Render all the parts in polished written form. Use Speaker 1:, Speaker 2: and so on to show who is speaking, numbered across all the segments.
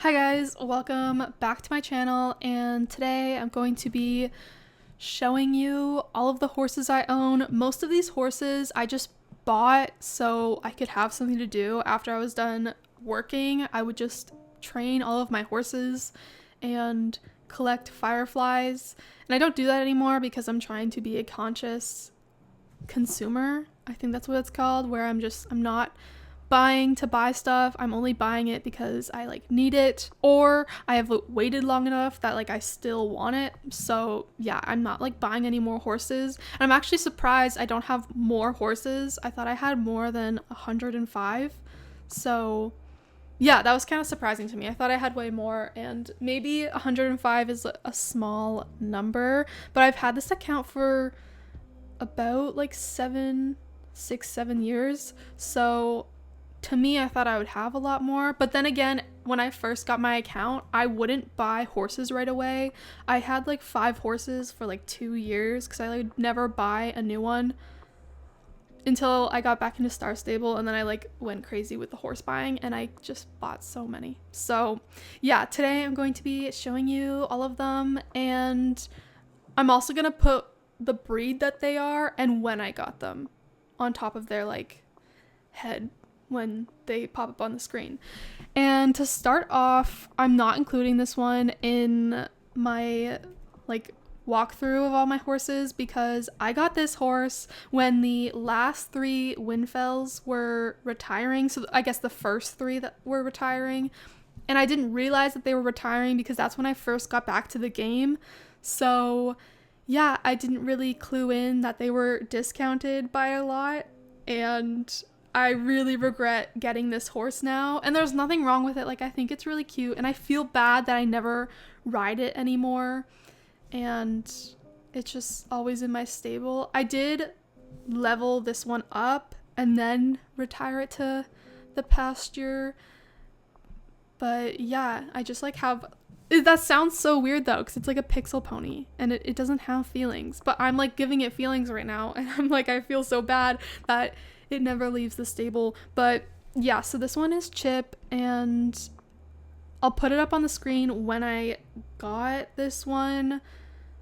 Speaker 1: Hi guys, welcome back to my channel, and today I'm going to be showing you all of the horses I own. Most of these horses I just bought so I could have something to do after I was done working. I would just train all of my horses and collect fireflies, and I don't do that anymore because I'm trying to be a conscious consumer. I think that's what it's called, where I'm not buying to buy stuff. I'm only buying it because I need it, or I have waited long enough that I still want it. So yeah, I'm not buying any more horses. And I'm actually surprised I don't have more horses. I thought I had more than 105. So yeah, that was kind of surprising to me. I thought I had way more, and maybe 105 is a small number, but I've had this account for about 7 years. So to me, I thought I would have a lot more. But then again, when I first got my account, I wouldn't buy horses right away. I had 5 horses for 2 years because I would never buy a new one until I got back into Star Stable, and then I went crazy with the horse buying, and I just bought so many. So yeah, today I'm going to be showing you all of them, and I'm also gonna put the breed that they are and when I got them on top of their head when they pop up on the screen. And to start off, I'm not including this one in my walkthrough of all my horses because I got this horse when the last 3 Winfells were retiring. So I guess the first 3 that were retiring, and I didn't realize that they were retiring because that's when I first got back to the game. So yeah, I didn't really clue in that they were discounted by a lot, and I really regret getting this horse now. And there's nothing wrong with it. I think it's really cute, and I feel bad that I never ride it anymore, and it's just always in my stable. I did level this one up and then retire it to the pasture, but yeah, I just have... That sounds so weird though, because it's a pixel pony and it doesn't have feelings, but I'm giving it feelings right now, and I'm I feel so bad that it never leaves the stable. But yeah, so this one is Chip, and I'll put it up on the screen when I got this one.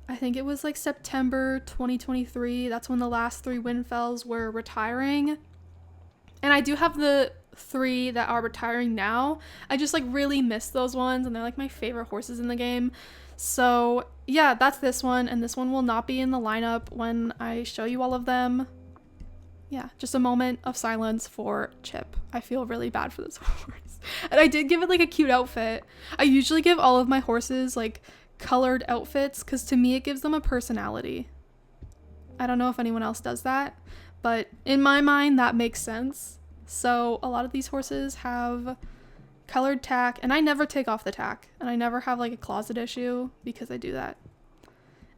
Speaker 1: I think it was September 2023. That's when the last 3 Winfells were retiring, and I do have the 3 that are retiring now. I just really miss those ones, and they're my favorite horses in the game. So yeah, that's this one, and this one will not be in the lineup when I show you all of them. Yeah, just a moment of silence for Chip. I feel really bad for this horse. And I did give it a cute outfit. I usually give all of my horses colored outfits because to me it gives them a personality. I don't know if anyone else does that, but in my mind that makes sense. So a lot of these horses have colored tack, and I never take off the tack, and I never have a closet issue because I do that.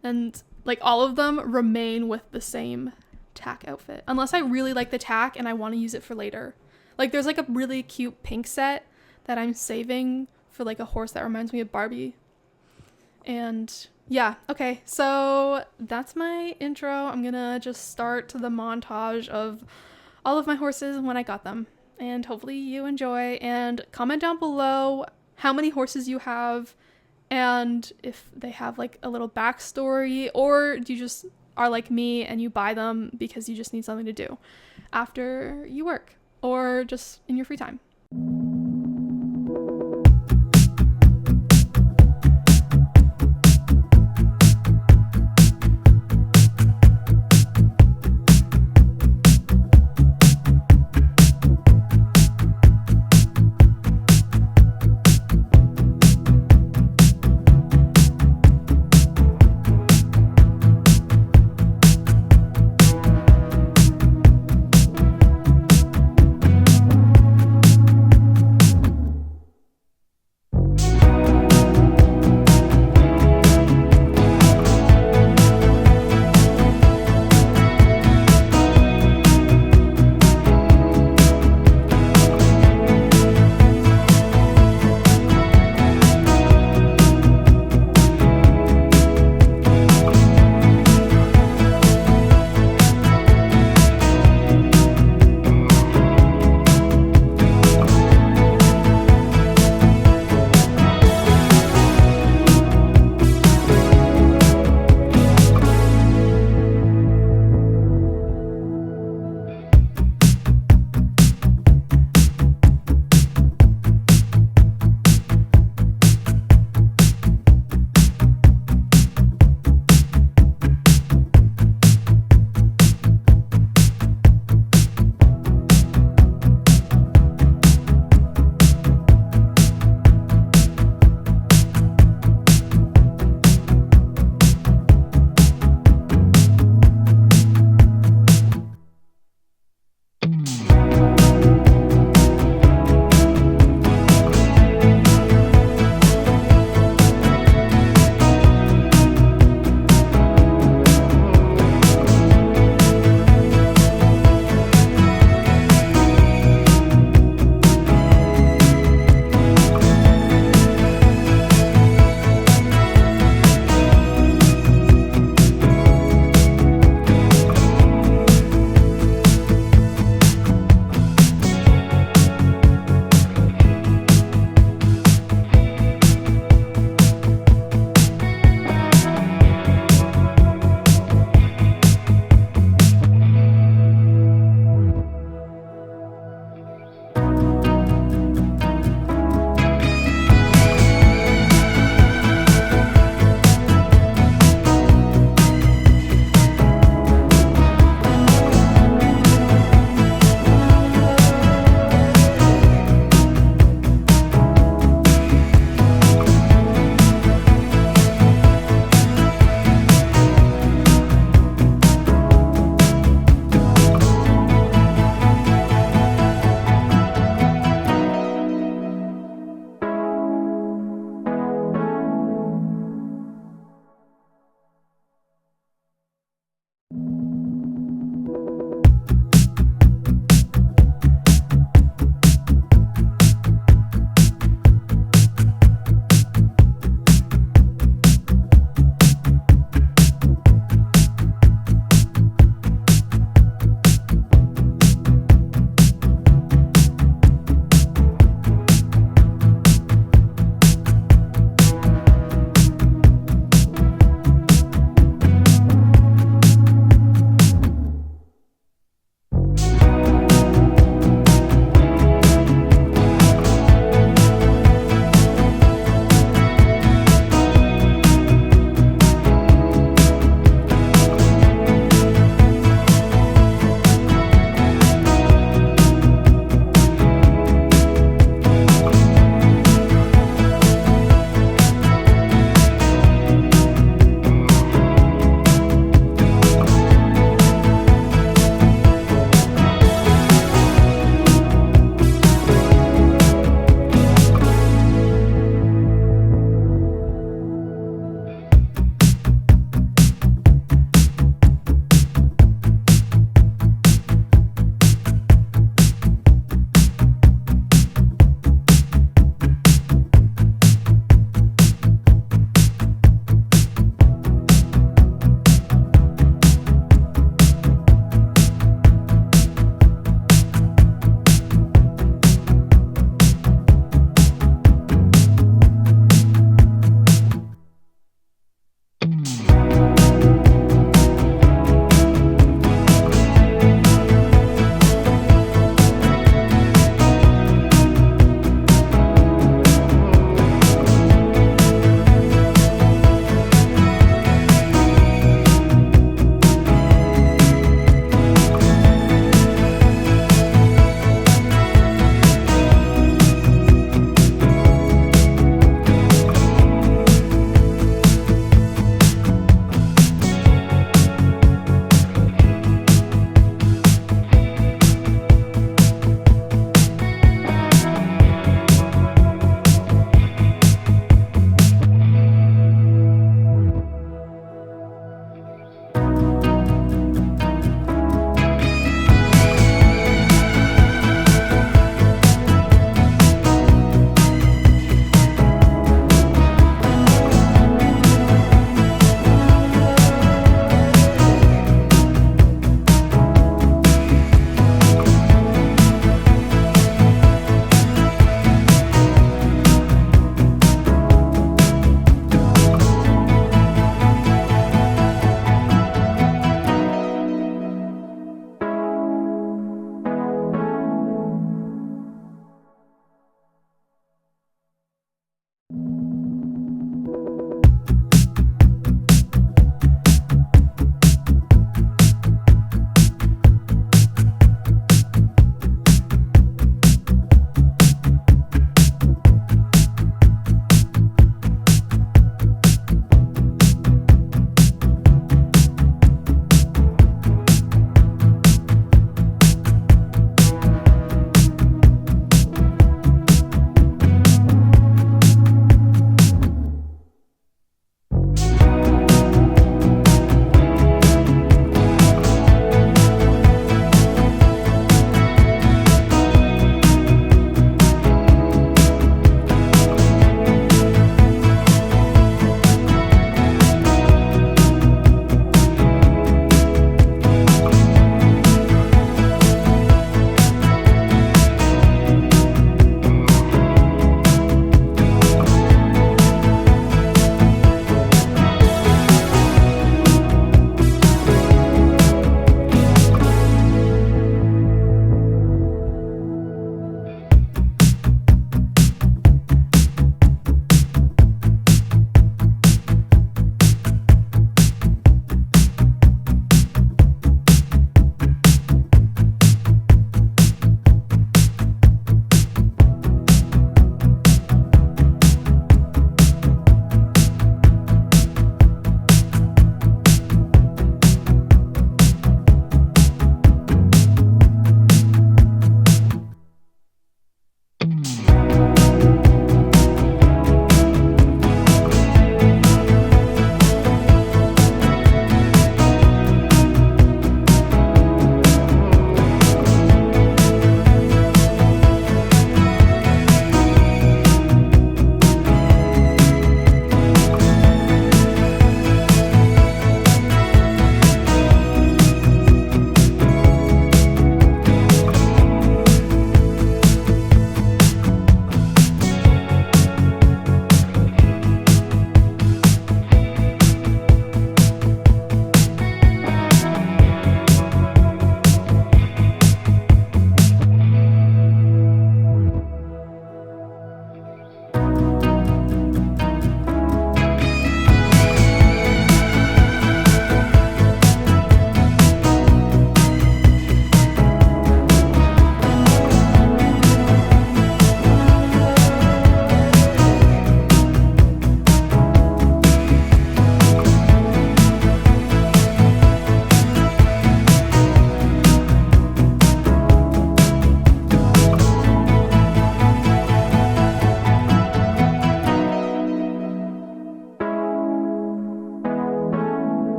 Speaker 1: And all of them remain with the same tack outfit unless I really like the tack and I want to use it for later. There's a really cute pink set that I'm saving for a horse that reminds me of Barbie. And yeah, okay, so that's my intro. I'm gonna just start the montage of all of my horses when I got them, and hopefully you enjoy. And comment down below how many horses you have, and if they have a little backstory, or do you just are like me and you buy them because you just need something to do after you work or just in your free time.